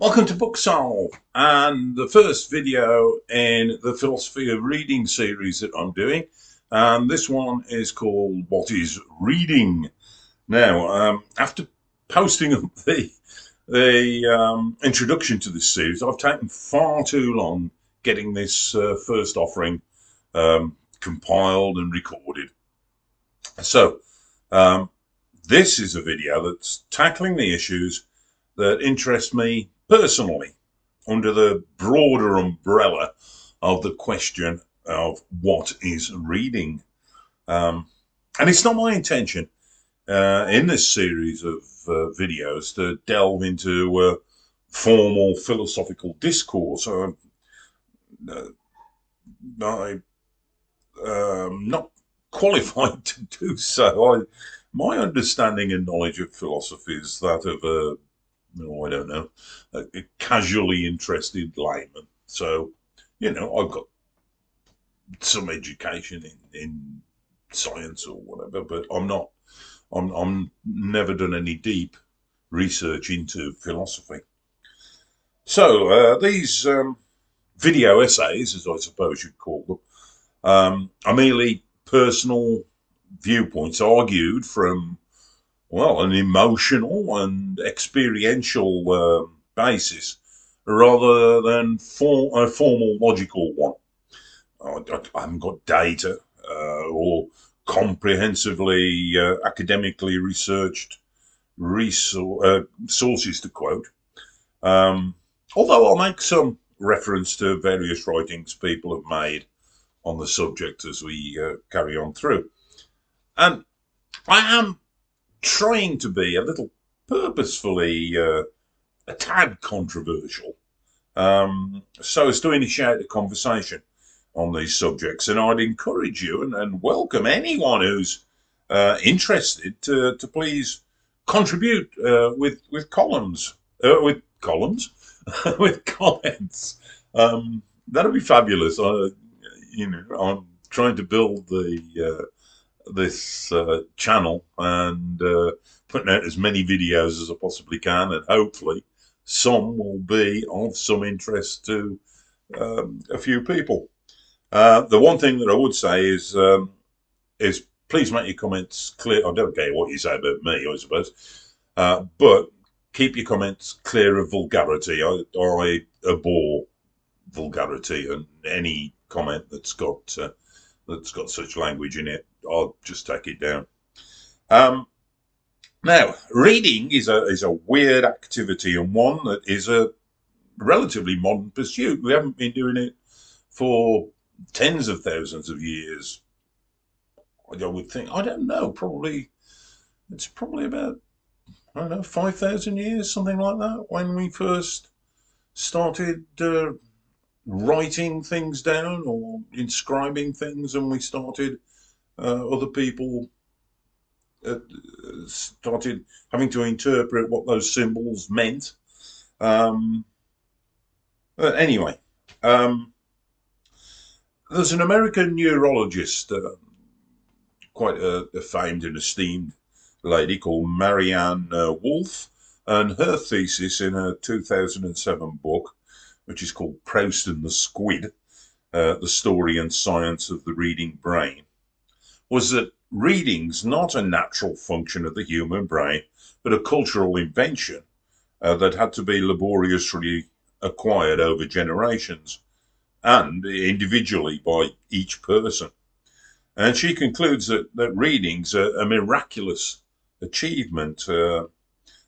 Welcome to Booksolve, and the first video in the Philosophy of Reading series that I'm doing. And this one is called What is Reading? Now, after posting up the introduction to this series, I've taken far too long getting this first offering compiled and recorded. So, um, this is a video that's tackling the issues that interest me personally under the broader umbrella of the question of what is reading. And it's not my intention in this series of videos to delve into formal philosophical discourse. I'm not qualified to do so. My understanding and knowledge of philosophy is that of I don't know, a casually interested layman. So, I've got some education in science or whatever, but I'm never done any deep research into philosophy. So these video essays, as I suppose you'd call them, are merely personal viewpoints argued from, well, an emotional and experiential basis rather than a formal logical one. I haven't got data or comprehensively academically researched sources to quote. Um, Although I'll make some reference to various writings people have made on the subject as we carry on through. And I am trying to be a little purposefully a tad controversial, so as to initiate a conversation on these subjects. And I'd encourage you and welcome anyone who's interested to please contribute with columns, with comments. That'd be fabulous. I'm trying to build the this channel and putting out as many videos as I possibly can, and hopefully some will be of some interest to a few people. The one thing that I would say is please make your comments clear. I don't care what you say about me, I suppose, but keep your comments clear of vulgarity. I abhor vulgarity, and any comment that's got such language in it, I'll just take it down. Now, reading is a weird activity, and one that is a relatively modern pursuit. We haven't been doing it for tens of thousands of years. I would think. I don't know. It's probably about, I don't know, 5,000 years, something like that, when we first started writing things down or inscribing things, and we started other people started having to interpret what those symbols meant. Um, anyway, um, there's an American neurologist, quite a famed and esteemed lady called Marianne Wolf, and her thesis in her 2007 book, which is called Proust and the Squid, The Story and Science of the Reading Brain, was that reading's not a natural function of the human brain, but a cultural invention that had to be laboriously acquired over generations and individually by each person. And she concludes that reading's a miraculous achievement of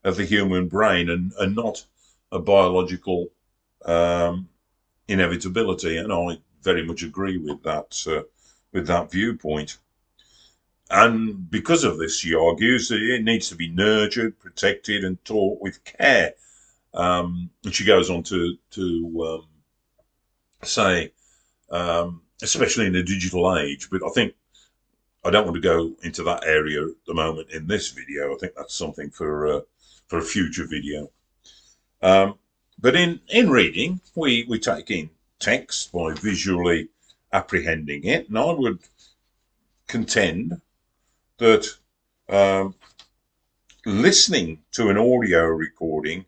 the human brain, and not a biological um, inevitability. And I very much agree with that viewpoint. And because of this, she argues that it needs to be nurtured, protected, and taught with care. And she goes on to say, especially in the digital age, but I think I don't want to go into that area at the moment in this video. I think that's something for a future video. But in reading, we take in text by visually apprehending it, and I would contend that listening to an audio recording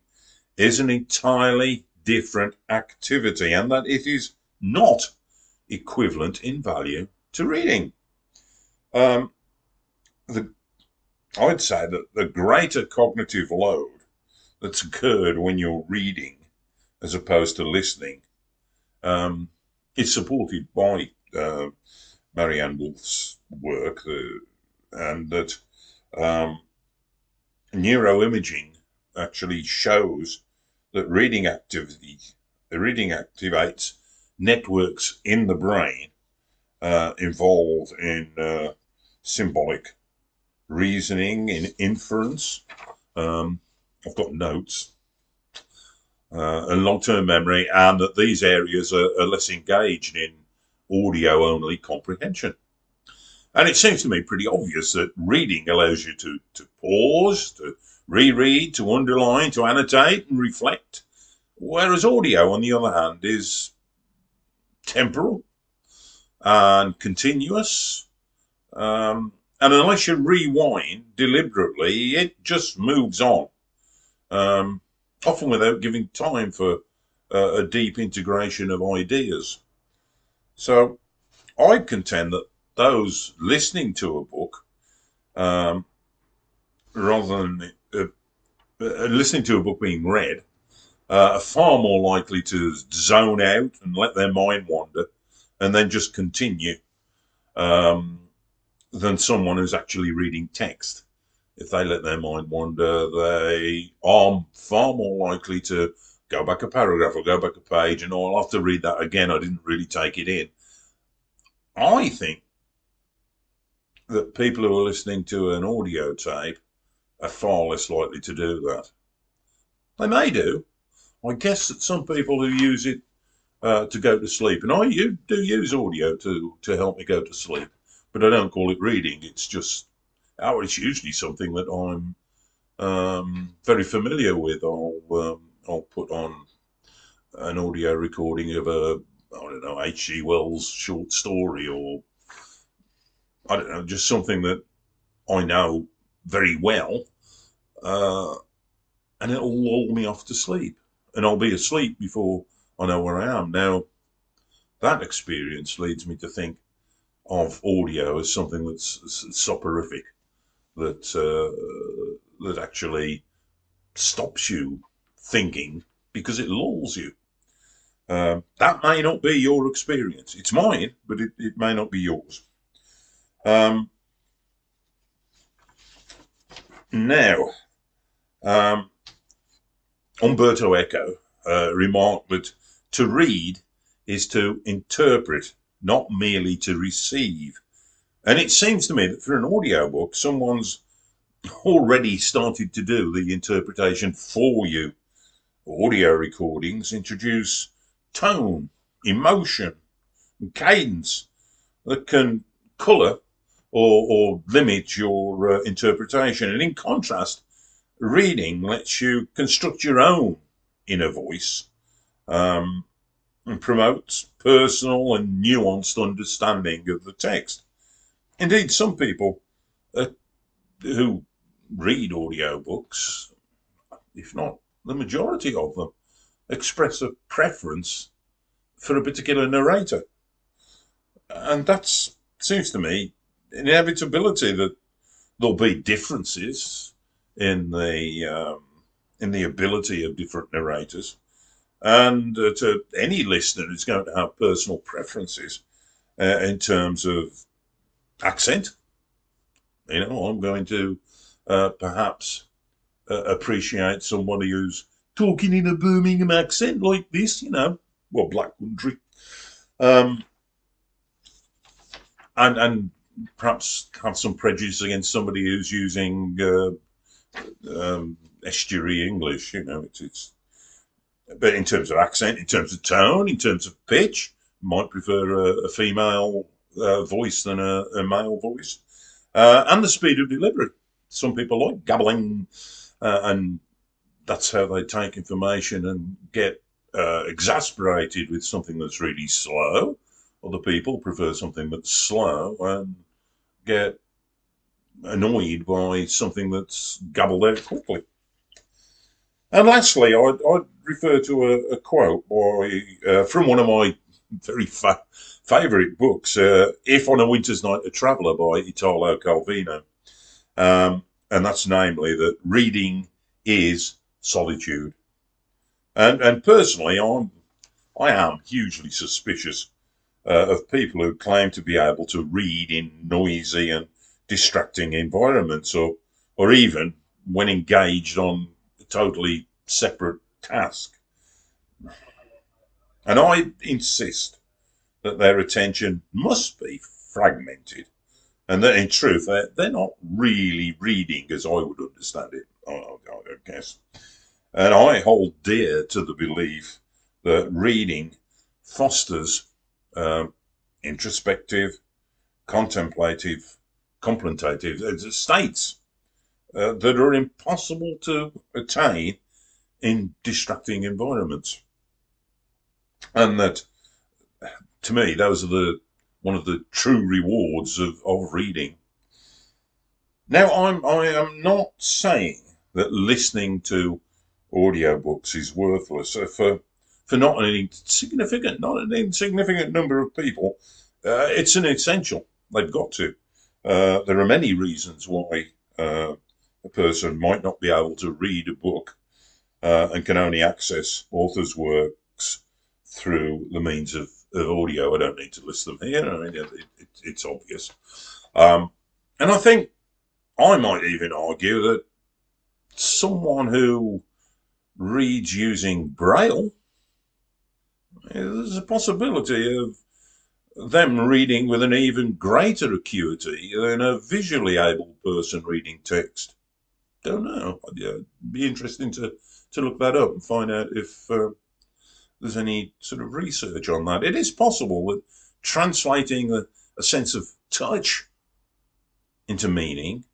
is an entirely different activity, and that it is not equivalent in value to reading. Um, the, I'd say that the greater cognitive load that's occurred when you're reading as opposed to listening is supported by Marianne Wolf's work, and that neuroimaging actually shows that reading activates networks in the brain involved in symbolic reasoning, in inference. I've got notes. And long-term memory, and that these areas are less engaged in audio-only comprehension. And it seems to me pretty obvious that reading allows you to pause, to reread, to underline, to annotate and reflect, whereas audio, on the other hand, is temporal and continuous. And unless you rewind deliberately, it just moves on, often without giving time for a deep integration of ideas. So I contend that those listening to a book, rather than listening to a book being read, are far more likely to zone out and let their mind wander and then just continue than someone who's actually reading text. If they let their mind wander, they are far more likely to go back a paragraph or go back a page and, oh, I'll have to read that again. I didn't really take it in. I think that people who are listening to an audio tape are far less likely to do that. They may do. I guess that some people who use it to go to sleep, and I do use audio to help me go to sleep, but I don't call it reading. It's just, it's usually something that I'm very familiar with. I'll put on an audio recording of I don't know, H.G. Wells' short story, or I don't know, just something that I know very well, and it'll lull me off to sleep, and I'll be asleep before I know where I am. Now, that experience leads me to think of audio as something that's soporific, that actually stops you thinking because it lulls you. That may not be your experience. It's mine, but it may not be yours. Now, Umberto Eco remarked that to read is to interpret, not merely to receive. And it seems to me that for an audiobook, someone's already started to do the interpretation for you. Audio recordings introduce tone, emotion, and cadence that can colour or limit your interpretation. And in contrast, reading lets you construct your own inner voice, and promotes personal and nuanced understanding of the text. Indeed, some people who read audiobooks, if not the majority of them, express a preference for a particular narrator. And that seems to me an inevitability that there'll be differences in the ability of different narrators, and to any listener is going to have personal preferences in terms of accent. I'm going to perhaps appreciate somebody who's talking in a Birmingham accent like this, Black Country, and perhaps have some prejudice against somebody who's using estuary English. But in terms of accent, in terms of tone, in terms of pitch, might prefer a female voice than a male voice, and the speed of delivery. Some people like gabbling, and that's how they take information and get exasperated with something that's really slow. Other people prefer something that's slow and get annoyed by something that's gabbled out quickly. And lastly, I'd refer to a quote from one of my very favourite books, If on a Winter's Night a Traveller by Italo Calvino. And that's namely that reading is solitude. And personally, I am hugely suspicious of people who claim to be able to read in noisy and distracting environments, or even when engaged on a totally separate task. And I insist that their attention must be fragmented, and that in truth they're not really reading as I would understand it, I guess. And I hold dear to the belief that reading fosters um, introspective, contemplative, contemplative states that are impossible to attain in distracting environments. And that, to me, those are one of the true rewards of reading. Now, I am not saying that listening to audiobooks is worthless. For not an insignificant number of people, it's an essential. They've got to. There are many reasons why a person might not be able to read a book and can only access authors' works through the means of audio. I don't need to list them here. I mean, it's obvious. Um, and I think I might even argue that someone who reads using Braille, there's a possibility of them reading with an even greater acuity than a visually able person reading text. Don't know. It'd be interesting to look that up and find out if there's any sort of research on that. It is possible that translating a sense of touch into meaning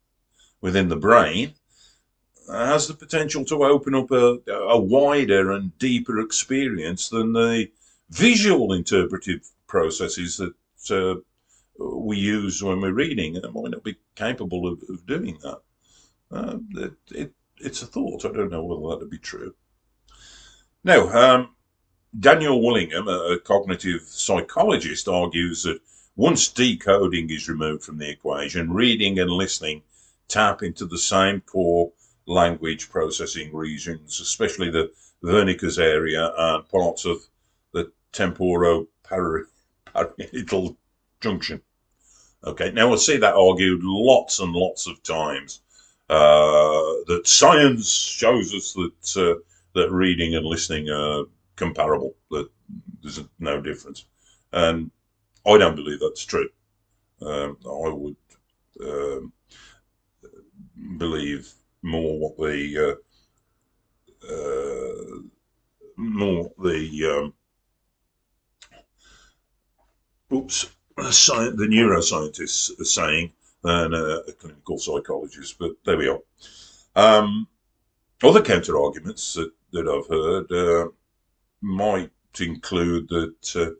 within the brain has the potential to open up a wider and deeper experience than the visual interpretive processes that we use when we're reading. It might not be capable of doing that. It's a thought. I don't know whether that would be true. Now, Daniel Willingham, a cognitive psychologist, argues that once decoding is removed from the equation, reading and listening tap into the same core language processing regions, especially the Wernicke's area and parts of the temporoparietal junction. Okay, now I see that argued lots and lots of times. That science shows us that reading and listening are comparable, that there's no difference. And I don't believe that's true. I would believe more what the the neuroscientists are saying than a clinical psychologist. But there we are. Other counter arguments that I've heard might include that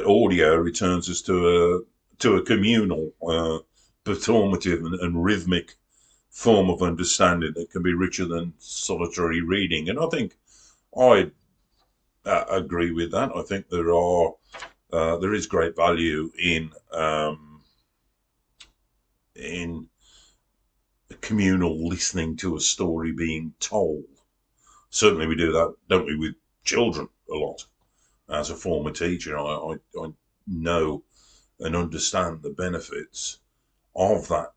audio returns us to a communal, performative and rhythmic form of understanding that can be richer than solitary reading. And I think I agree with that. I think there is great value in communal listening to a story being told. Certainly we do that, don't we, with children a lot. As a former teacher, I know and understand the benefits of that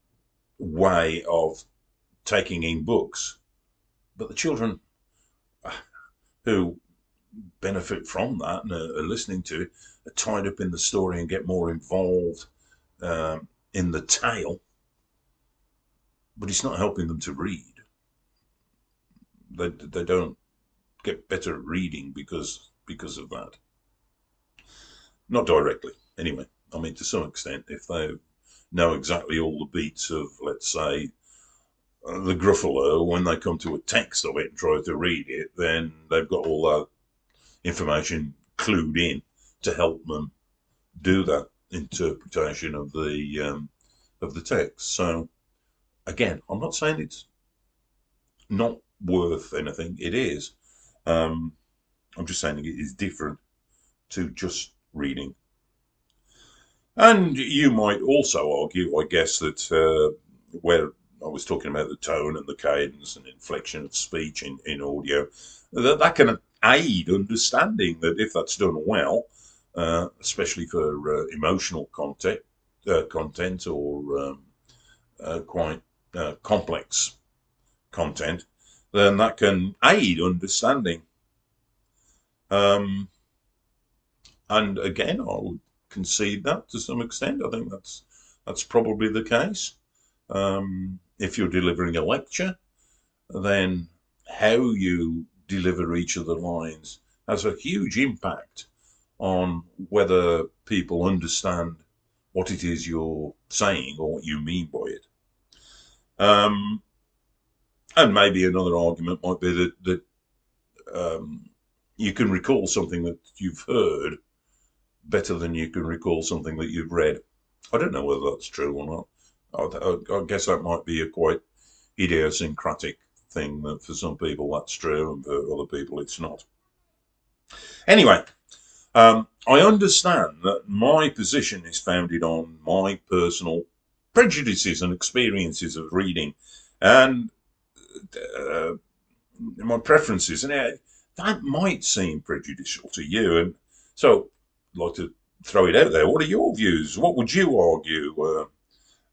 way of taking in books. But the children who benefit from that and are listening to it are tied up in the story and get more involved in the tale. But it's not helping them to read. They don't get better at reading because of that. Not directly, anyway. I mean, to some extent, if they know exactly all the beats of, let's say, the Gruffalo, when they come to a text of it and try to read it, then they've got all that information clued in to help them do that interpretation of the text. So, again, I'm not saying it's not worth anything. It is. I'm just saying it is different to just reading. And you might also argue, I guess, that where I was talking about the tone and the cadence and inflection of speech in audio, that can aid understanding, that if that's done well, especially for emotional content or quite complex content, then that can aid understanding. Um, and again, I would concede that to some extent. I think that's probably the case. If you're delivering a lecture, then how you deliver each of the lines has a huge impact on whether people understand what it is you're saying or what you mean by it. And maybe another argument might be that you can recall something that you've heard better than you can recall something that you've read. I don't know whether that's true or not. I guess that might be a quite idiosyncratic thing, that for some people that's true and for other people it's not. Anyway, I understand that my position is founded on my personal prejudices and experiences of reading and my preferences, and that might seem prejudicial to you. And so I'd like to throw it out there. What are your views? What would you argue?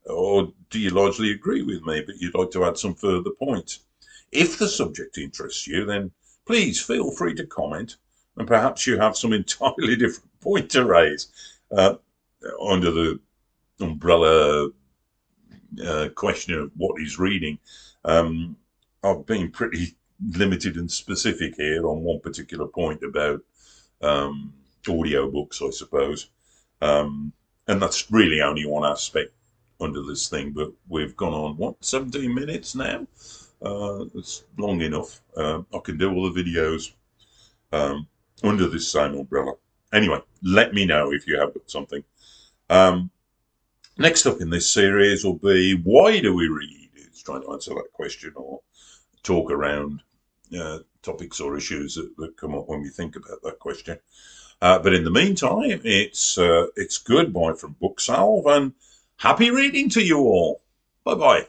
Or do you largely agree with me, but you'd like to add some further points? If the subject interests you, then please feel free to comment, and perhaps you have some entirely different point to raise under the umbrella question of what is reading. I've been pretty limited and specific here on one particular point about audiobooks, I suppose. And that's really only one aspect under this thing, but we've gone on, 17 minutes now? It's long enough. I can do all the videos under this same umbrella. Anyway, let me know if you have got something. Next up in this series will be, why do we read? It's trying to answer that question or talk around topics or issues that come up when we think about that question. But in the meantime, it's goodbye from Booksalve, and happy reading to you all. Bye-bye.